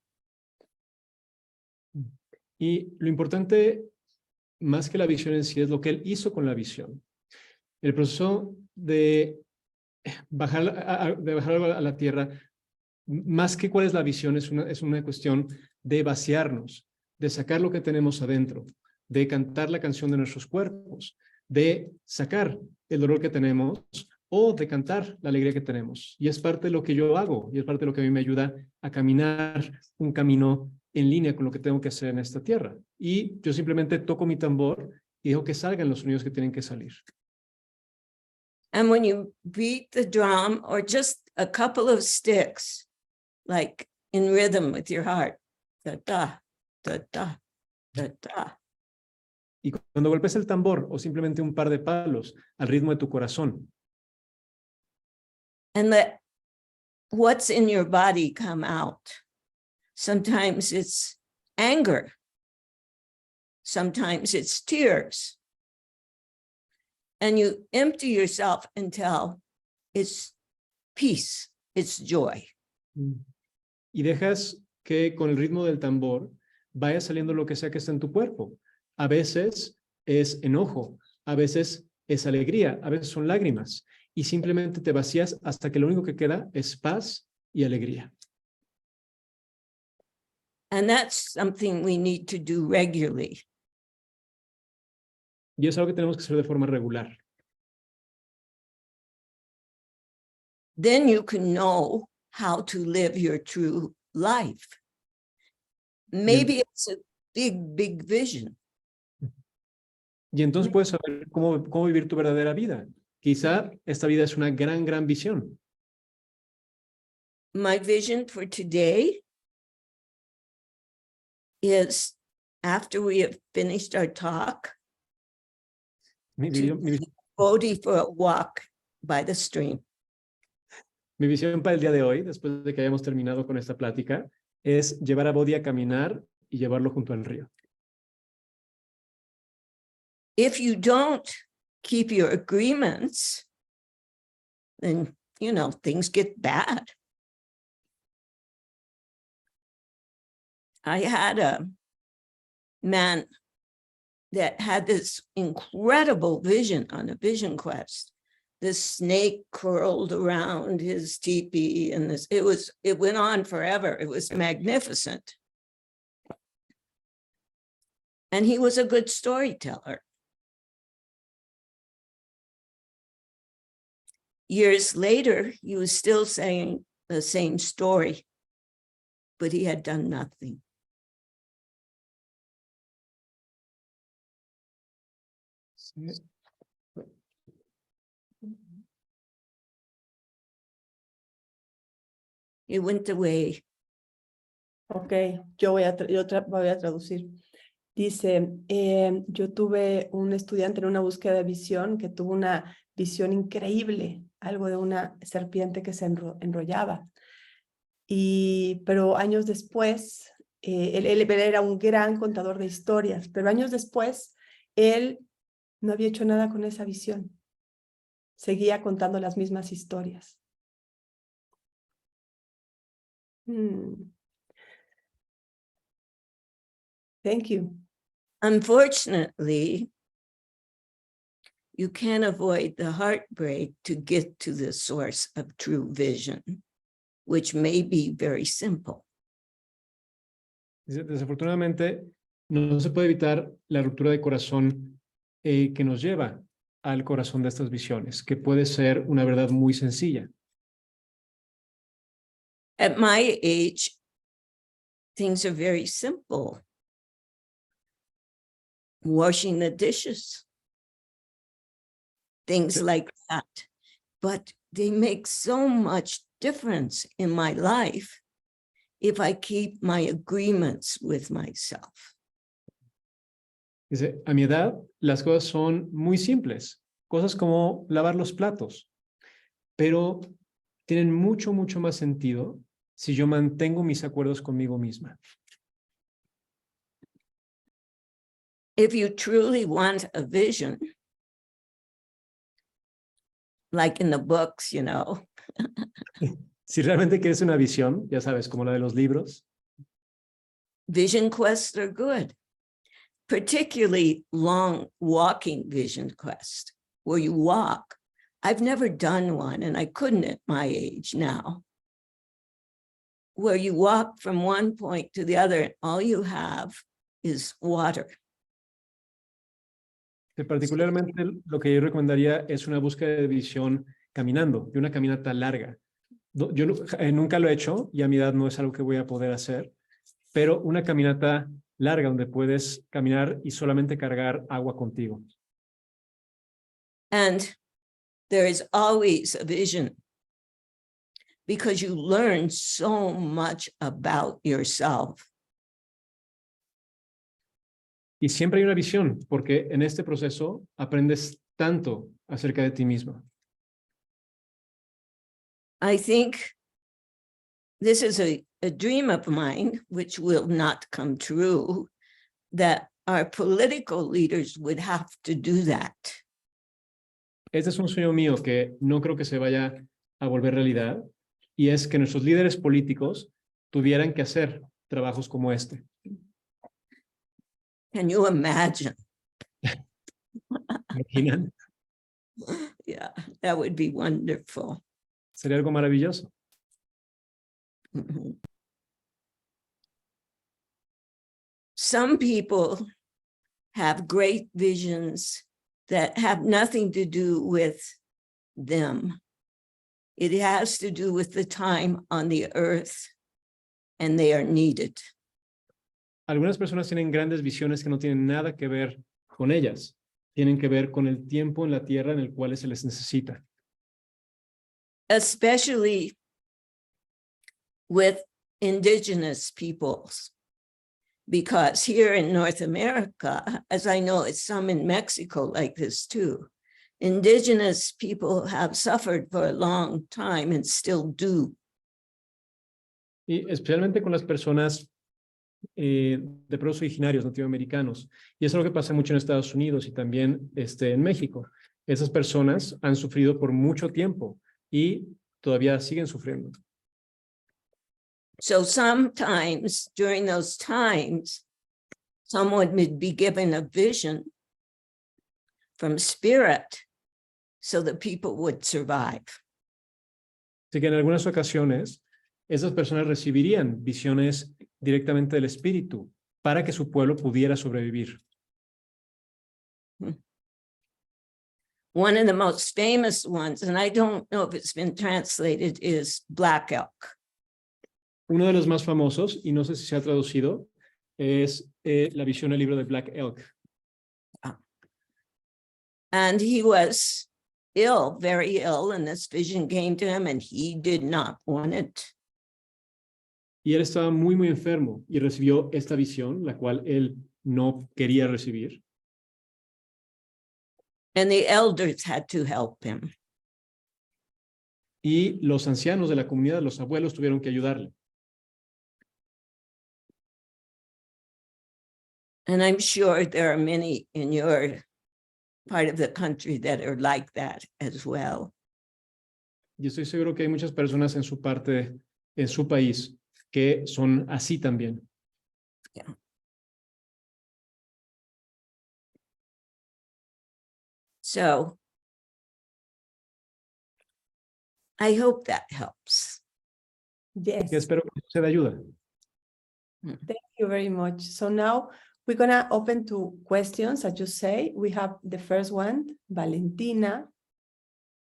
Y lo importante, más que la visión en sí, es lo que él hizo con la visión. El proceso de bajar a la tierra, más que cuál es la visión, es una cuestión de vaciarnos, de sacar lo que tenemos adentro, de cantar la canción de nuestros cuerpos, de sacar el dolor que tenemos o de cantar la alegría que tenemos. Y es parte de lo que yo hago, y es parte de lo que a mí me ayuda a caminar un camino en línea con lo que tengo que hacer en esta tierra. Y yo simplemente toco mi tambor y dejo que salgan los sonidos que tienen que salir. And when you beat the drum or just a couple of sticks, like in rhythm with your heart, da-da, da-da, da-da. Y cuando golpes el tambor o simplemente un par de palos al ritmo de tu corazón. And let what's in your body come out. Sometimes it's anger. Sometimes it's tears. And you empty yourself until it's peace, it's joy. Y dejas que con el ritmo del tambor vaya saliendo lo que sea que está en tu cuerpo. A veces es enojo, a veces es alegría, a veces son lágrimas. Y simplemente te vacías hasta que lo único que queda es paz y alegría. And that's something we need to do regularly. Y es algo que tenemos que hacer de forma regular. Then you can know how to live your true life. Maybe it's a big, big vision. Y entonces puedes saber cómo vivir tu verdadera vida. Quizá esta vida es una gran, gran visión. My vision for today is, after we have finished our talk, Mi Bodhi for a walk by the stream. Mi visión para el día de hoy, después de que hayamos terminado con esta plática, es llevar a Bodhi a caminar y llevarlo junto al río. If you don't keep your agreements, then, you know, things get bad. I had a man that had this incredible vision on a vision quest. This snake curled around his teepee, and it went on forever. It was magnificent. And he was a good storyteller. Years later, he was still saying the same story, but he had done nothing. Sí. It went away. Ok, yo voy a traducir. Dice, yo tuve un estudiante en una búsqueda de visión que tuvo una visión increíble, algo de una serpiente que se enrollaba. Pero años después, él era un gran contador de historias, pero años después, él no había hecho nada con esa visión. Seguía contando las mismas historias. Thank you. Unfortunately, you can't avoid the heartbreak to get to the source of true vision, which may be very simple. Desafortunadamente, no se puede evitar la ruptura de corazón que nos lleva al corazón de estas visiones, que puede ser una verdad muy sencilla. At my age, things are very simple. Washing the dishes, things like that. But they make so much difference in my life if I keep my agreements with myself. Dice, a mi edad, las cosas son muy simples, cosas como lavar los platos, pero tienen mucho, mucho más sentido si yo mantengo mis acuerdos conmigo misma. If you truly want a vision, like in the books, you know. Si realmente quieres una visión, ya sabes, como la de los libros. Vision quests are good, particularly long walking vision quest, where you walk. I've never done one, and I couldn't at my age now, where you walk from one point to the other, and all you have is water. Particularmente lo que yo recomendaría es una búsqueda de visión caminando, de una caminata larga. Yo nunca lo he hecho y a mi edad no es algo que voy a poder hacer, pero una caminata larga donde puedes caminar y solamente cargar agua contigo. And there is always a vision because you learn so much about yourself. Y siempre hay una visión, porque en este proceso aprendes tanto acerca de ti misma. I think this is a dream of mine, which will not come true, that our political leaders would have to do that. Este es un sueño mío que no creo que se vaya a volver realidad, y es que nuestros líderes políticos tuvieran que hacer trabajos como este. Can you imagine? ¿Imaginan? Yeah, that would be wonderful. Sería algo maravilloso. Mm-hmm. Some people have great visions that have nothing to do with them. It has to do with the time on the earth, and they are needed. Algunas personas tienen grandes visiones que no tienen nada que ver con ellas. Tienen que ver con el tiempo en la tierra en el cual se les necesita. Especially with indigenous peoples. Because here in North America, as I know it's some in Mexico like this too, indigenous people have suffered for a long time and still do. Y especialmente con las personas de pueblos originarios latinoamericanos. Y eso es lo que pasa mucho en Estados Unidos y también en México. Esas personas han sufrido por mucho tiempo y todavía siguen sufriendo. So sometimes during those times, someone would be given a vision from spirit so that people would survive. Así que en algunas ocasiones, esas personas recibirían visiones directamente del espíritu para que su pueblo pudiera sobrevivir. One of the most famous ones, and I don't know if it's been translated, is Black Elk. Uno de los más famosos, y no sé si se ha traducido, es la visión del libro de Black Elk. And he was ill, very ill, and this vision came to him and he did not want it. Y él estaba muy, muy enfermo y recibió esta visión, la cual él no quería recibir. And the elders had to help him. Y los ancianos de la comunidad, los abuelos, tuvieron que ayudarle. And I'm sure there are many in your part of the country that are like that as well. Y estoy seguro que hay muchas personas en su parte, en su país, que son así también. Yeah. So I hope that helps. Yes. Y espero que sea de ayuda. Thank you very much. So now we're going to open to questions, as you say. We have the first one, Valentina.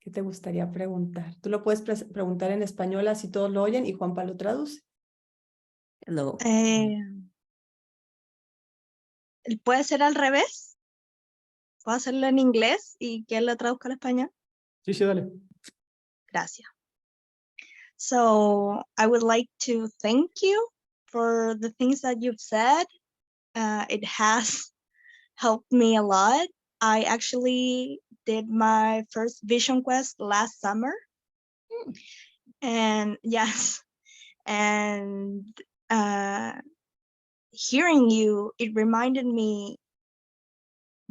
¿Qué te gustaría preguntar? Tú lo puedes preguntar en español, así todos lo oyen y Juanpa lo traduce. Hello. ¿Puede ser al revés? ¿Puedo hacerlo en inglés y que él lo traduzca al español? Sí, sí, dale. Gracias. So I would like to thank you for the things that you've said. It has helped me a lot. I actually did my first vision quest last summer. And yes, and hearing you, it reminded me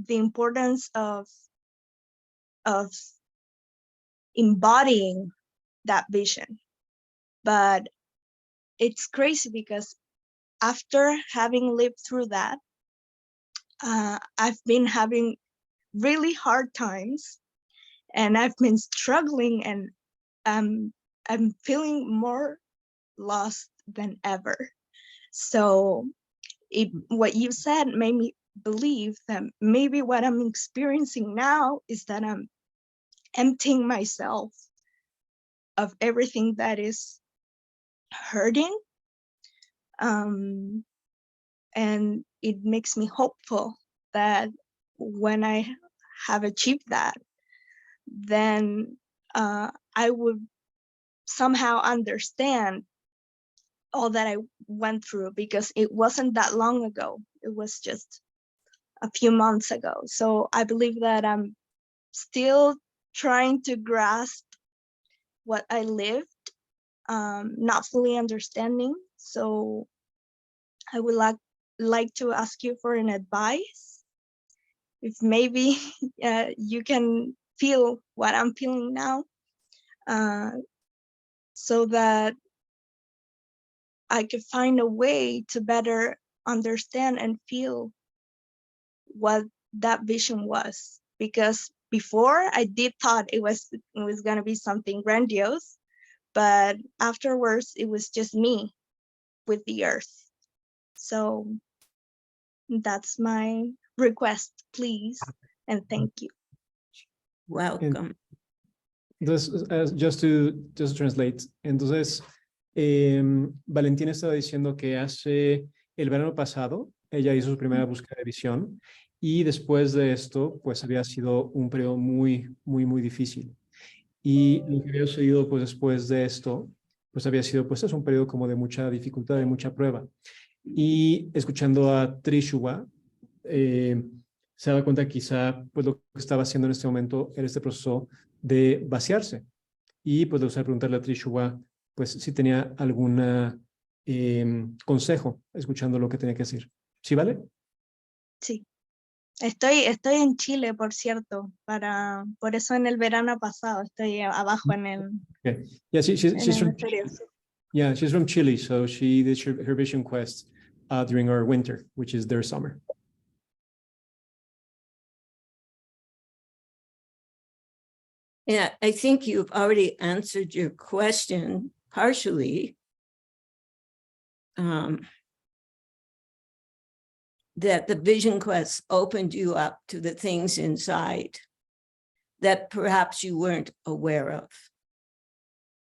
the importance of embodying that vision. But it's crazy because after having lived through that, I've been having really hard times and I've been struggling, and I'm feeling more lost than ever. So what you said made me believe that maybe what I'm experiencing now is that I'm emptying myself of everything that is hurting. And it makes me hopeful that when I have achieved that, then I would somehow understand all that I went through, because it wasn't that long ago. It was just a few months ago. So I believe that I'm still trying to grasp what I lived, not fully understanding. So I would like to ask you for an advice. If maybe you can feel what I'm feeling now, so that I could find a way to better understand and feel what that vision was. Because before I did thought it was going to be something grandiose, but afterwards it was just me with the earth. So that's my request, please, and thank you. Welcome. Entonces, just to translate, entonces, Valentina estaba diciendo que hace el verano pasado, ella hizo su primera búsqueda de visión y después de esto, pues había sido un periodo muy, muy, muy difícil. Y lo que había sucedido, pues después de esto, pues había sido, pues es un periodo como de mucha dificultad, de mucha prueba. Y escuchando a Trishuwa, se daba cuenta que quizá, pues lo que estaba haciendo en este momento era este proceso de vaciarse. Y pues le gustaría preguntarle a Trishuwa, pues si tenía algún consejo, escuchando lo que tenía que decir. ¿Sí vale? Sí. Estoy en Chile, por cierto, por eso en el verano pasado estoy abajo en el... Okay. Yeah, she's from Chile. Yeah, she's from Chile, so she did her vision quest during our winter, which is their summer. Yeah, I think you've already answered your question partially. That the vision quest opened you up to the things inside. that perhaps you weren't aware of.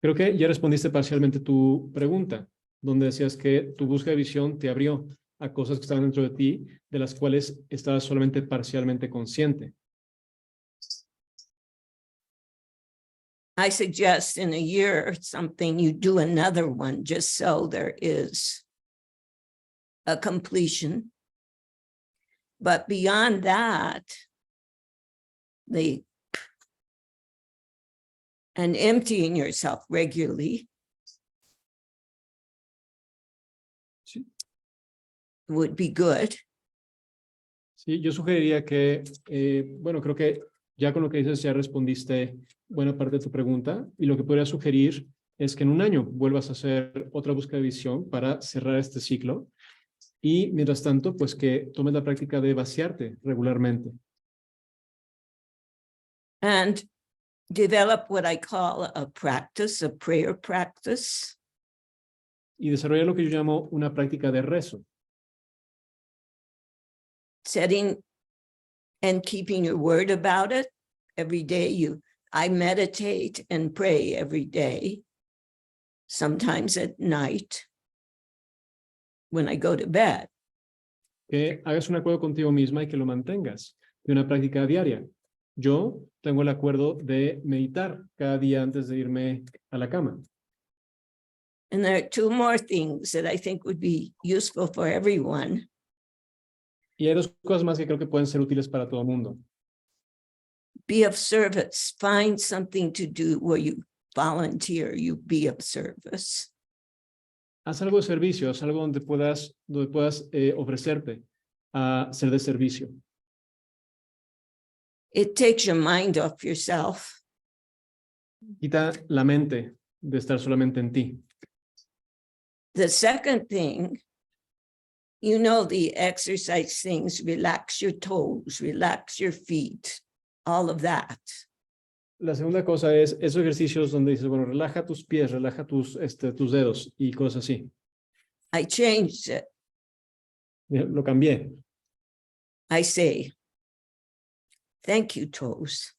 Creo que ya respondiste parcialmente tu pregunta, donde decías que tu búsqueda de visión te abrió a cosas que estaban dentro de ti, de las cuales estabas solamente parcialmente consciente. I suggest in a year or something, you do another one just so there is a completion. But beyond that, and emptying yourself regularly Sí. would be good. Sí, yo sugeriría que, bueno, creo que ya con lo que dices ya respondiste buena parte de tu pregunta, y lo que podría sugerir es que en un año vuelvas a hacer otra búsqueda de visión para cerrar este ciclo, y mientras tanto, pues que tomes la práctica de vaciarte regularmente. And develop what I call a practice, a prayer practice. Y desarrollar lo que yo llamo una práctica de rezo. Setting and keeping your word about it every day. I meditate and pray every day, sometimes at night when I go to bed. Que hagas un acuerdo contigo misma y que lo mantengas de una práctica diaria. Yo tengo el acuerdo de meditar cada día antes de irme a la cama. And there are two more things that I think would be useful for everyone. Y hay dos cosas más que creo que pueden ser útiles para todo el mundo. Be of service. Find something to do where you volunteer, you be of service. Haz algo de servicio, haz algo donde puedas ofrecerte a ser de servicio. It takes your mind off yourself. Quita la mente de estar solamente en ti. The second thing, you know, the exercise things, relax your toes, relax your feet, all of that. La segunda cosa es esos ejercicios donde dices, bueno, relaja tus pies, relaja tus dedos y cosas así. I changed it. Lo cambié. I say, thank you, toes.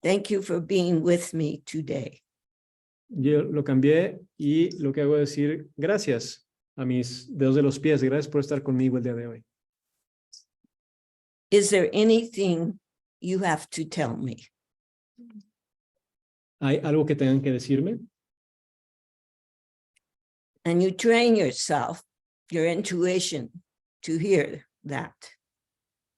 Thank you for being with me today. Yo lo cambié y lo que hago es decir gracias a mis dedos de los pies. Gracias por estar conmigo el día de hoy. Is there anything you have to tell me? ¿Hay algo que tengan que decirme? And you train yourself, your intuition, to hear that.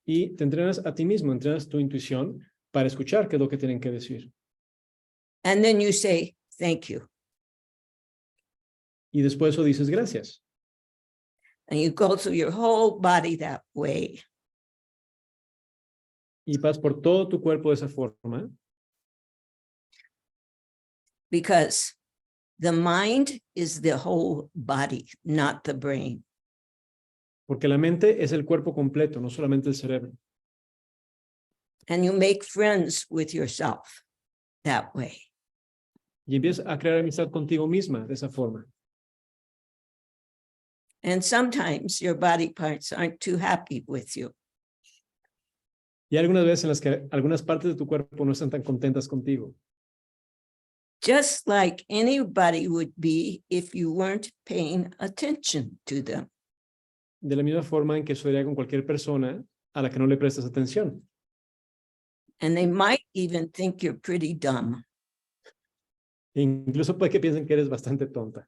Y te entrenas a ti mismo, entrenas tu intuición para escuchar qué es lo que tienen que decir. And then you say, thank you. Y después eso dices gracias. And you go through your whole body that way. Y pasas por todo tu cuerpo de esa forma. Because the mind is the whole body, not the brain. Porque la mente es el cuerpo completo, no solamente el cerebro. And you make friends with yourself that way. Y empiezas a crear amistad contigo misma de esa forma. And sometimes your body parts aren't too happy with you. Y hay algunas veces en las que algunas partes de tu cuerpo no están tan contentas contigo. Just like anybody would be if you weren't paying attention to them. De la misma forma en que sucedería con cualquier persona a la que no le prestas atención. And they might even think you're pretty dumb. E incluso puede que piensen que eres bastante tonta.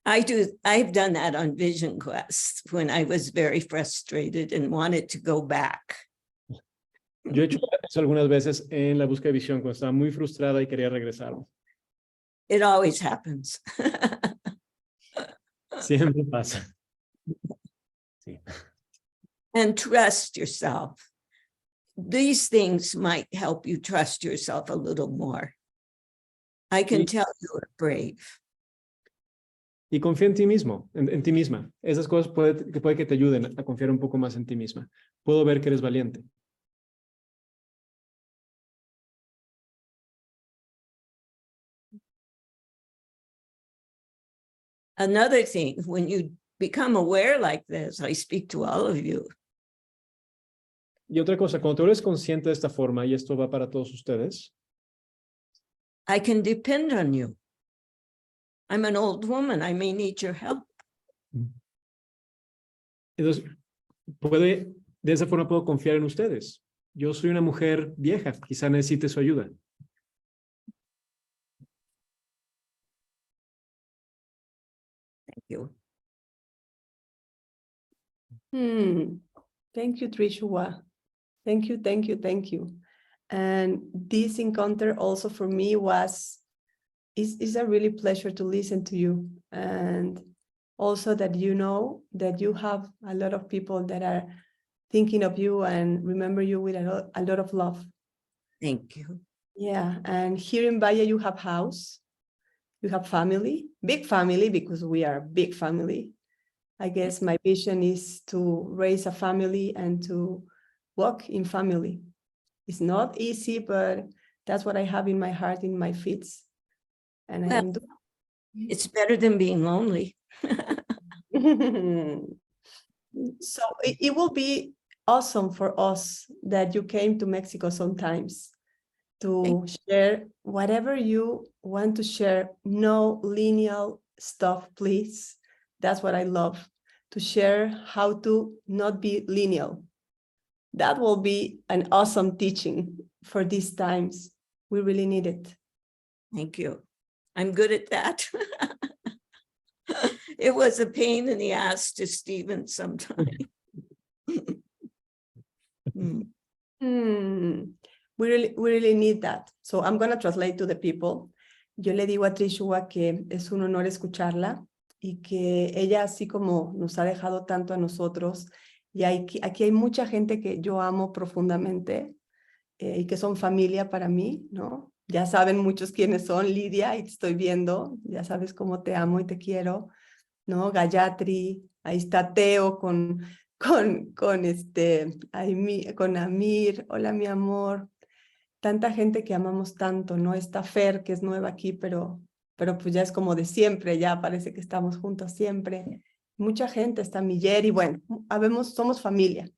I've done that on Vision Quest when I was very frustrated and wanted to go back. Yo he hecho eso algunas veces en la búsqueda de visión cuando estaba muy frustrada y quería regresar. It always happens. Siempre pasa. Sí. And trust yourself. These things might help you trust yourself a little more. I can tell you are brave. Y confía en ti mismo, en ti misma. Esas cosas puede que te ayuden a confiar un poco más en ti misma. Puedo ver que eres valiente. Another thing, when you become aware like this, I speak to all of you, Y otra cosa, cuando tú eres consciente de esta forma, y esto va para todos ustedes, I can depend on you. I'm an old woman. I may need your help. entonces, de esa forma puedo confiar en ustedes. Yo soy una mujer vieja, quizá necesite su ayuda. Thank you. Thank you, Trishuwa. Thank you, thank you, thank you. And this encounter also for me is a really pleasure to listen to you. And also that you know that you have a lot of people that are thinking of you and remember you with a lot of love. Thank you. Yeah, and here in Valle you have house, you have family, big family, because we are a big family. I guess my vision is to raise a family and to walk in family. It's not easy, but that's what I have in my heart, in my feet. And I am doing. It's better than being lonely. So it will be awesome for us that you came to Mexico sometimes to share whatever you want to share. No linear stuff, please. That's what I love, to share how to not be linear. That will be an awesome teaching for these times. We really need it. Thank you. I'm good at that. It was a pain in the ass to Stephen sometimes. We really need that. So I'm going to translate to the people. Yo le digo a Trishuwa que es un honor escucharla y que ella, así como nos ha dejado tanto a nosotros, y aquí hay mucha gente que yo amo profundamente y que son familia para mí, ¿no? Ya saben muchos quiénes son, Lidia, y te estoy viendo, ya sabes cómo te amo y te quiero, ¿no? Gayatri, ahí está Teo con Amir, hola mi amor, tanta gente que amamos tanto, ¿no? Está Fer, que es nueva aquí, pero pues ya es como de siempre, ya parece que estamos juntos siempre. Mucha gente, está Miller y bueno, somos familia.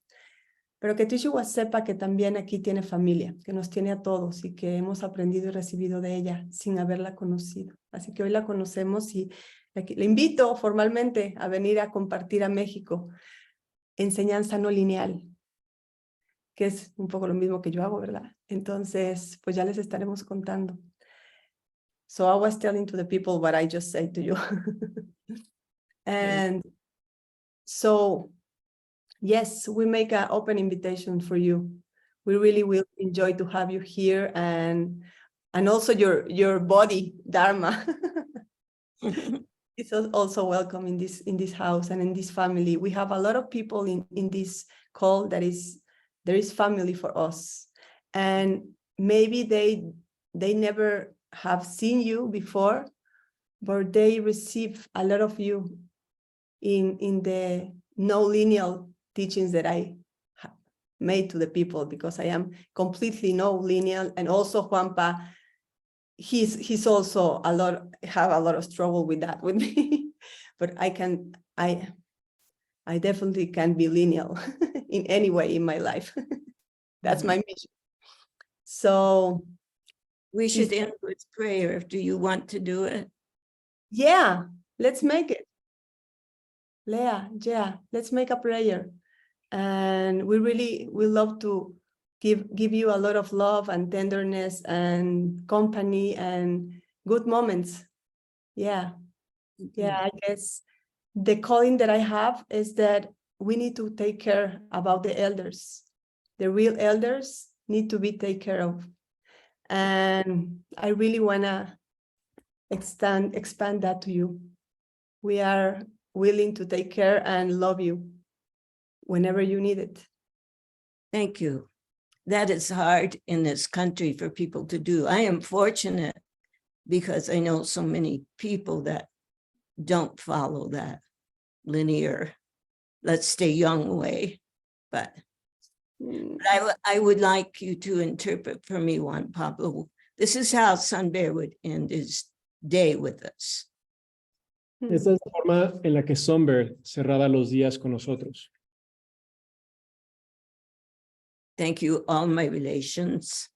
Pero que Trishuwa sepa que también aquí tiene familia, que nos tiene a todos y que hemos aprendido y recibido de ella sin haberla conocido. Así que hoy la conocemos y le invito formalmente a venir a compartir a México enseñanza no lineal, que es un poco lo mismo que yo hago, ¿verdad? Entonces, pues ya les estaremos contando. So I was telling to the people what I just said to you. And so, yes, we make an open invitation for you. We really will enjoy to have you here and also your body, Dharma. It's also welcome in this house and in this family. We have a lot of people in this call there is family for us. And maybe they never have seen you before, but they receive a lot of you in the no linear teachings that I made to the people, because I am completely no linear. And also Juanpa, he's also have a lot of struggle with that with me, but I definitely can be linear in any way in my life. That's my mission. So we should end with prayer. Do you want to do it? Yeah, let's make it. Leah, yeah, let's make a prayer. And we love to give you a lot of love and tenderness and company and good moments. Yeah. Yeah, I guess the calling that I have is that we need to take care about the elders. The real elders need to be taken care of. And I really want to expand that to you. We are willing to take care and love you whenever you need it. Thank you. That is hard in this country for people to do. I am fortunate because I know so many people that don't follow that linear, let's stay young way. But I would like you to interpret for me, Juan Pablo. This is how Sun Bear would end his day with us. Esta es la forma en la que Sobre cerraba los días con nosotros. Thank you, all my relations,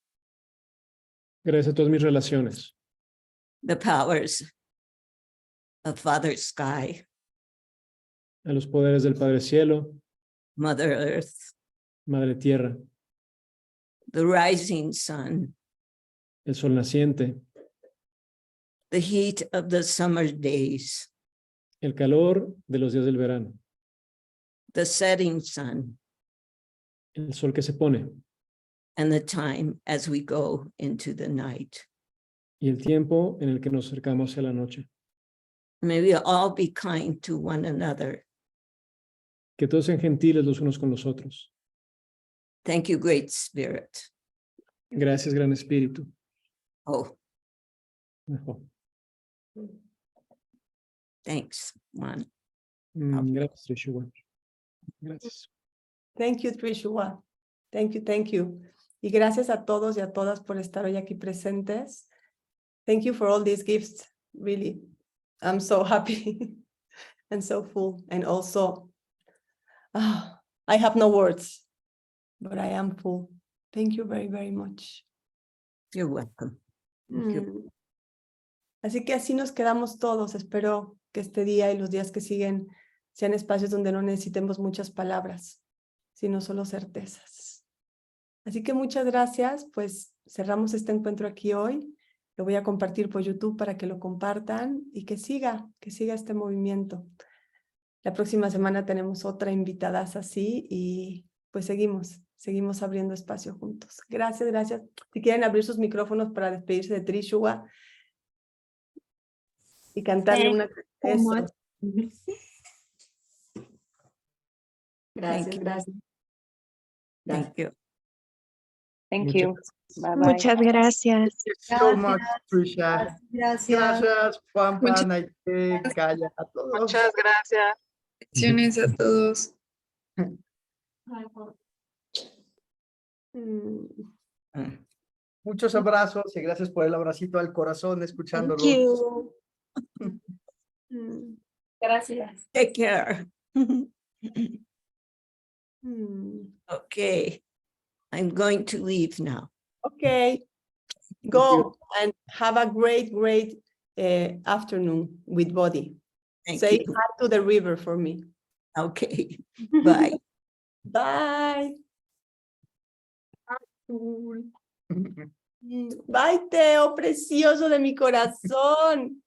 Gracias a todas mis relaciones, the powers of Father Sky, a los poderes del Padre Cielo, Mother Earth, Madre Tierra, the rising sun, el sol naciente, the heat of the summer days, el calor de los días del verano, the setting sun, el sol que se pone and the time as we go into the night. y el tiempo en el que nos acercamos a la noche. May we all be kind to one another. Que todos sean gentiles los unos con los otros. Thank you, Great Spirit. Gracias, Gran Espíritu. Oh, Mejor. thanks, Juan. Gracias, Trishuwa. Gracias. Thank you, Trishuwa. Thank you, thank you. Y gracias a todos y a todas por estar hoy aquí presentes. Thank you for all these gifts. Really, I'm so happy and so full. And also, I have no words, but I am full. Thank you very, very much. You're welcome. Thank you. Así que así nos quedamos todos. Espero que este día y los días que siguen sean espacios donde no necesitemos muchas palabras, sino solo certezas. Así que muchas gracias, pues cerramos este encuentro aquí hoy. Lo voy a compartir por YouTube para que lo compartan y que siga este movimiento. La próxima semana tenemos otra invitada así y pues seguimos abriendo espacio juntos. Gracias, gracias. Si quieren abrir sus micrófonos para despedirse de Trishuwa y cantarle una... Eso. Gracias, gracias. Thank you. Thank Muchas you. gracias. Bye bye. Muchas gracias. Thank you so much, Trisha. Gracias. Gracias, Juanpa, Naite, Kaya, a todos. Muchas gracias. Bendiciones a todos. Muchos abrazos y gracias por el abracito al corazón, escuchándolo. Thank you. Gracias. Take care. Okay, I'm going to leave now. Okay, go and have a great afternoon with body. Thank Say you. hi to the river for me. Okay, bye. Bye. Bye, Teo, precioso de mi corazón.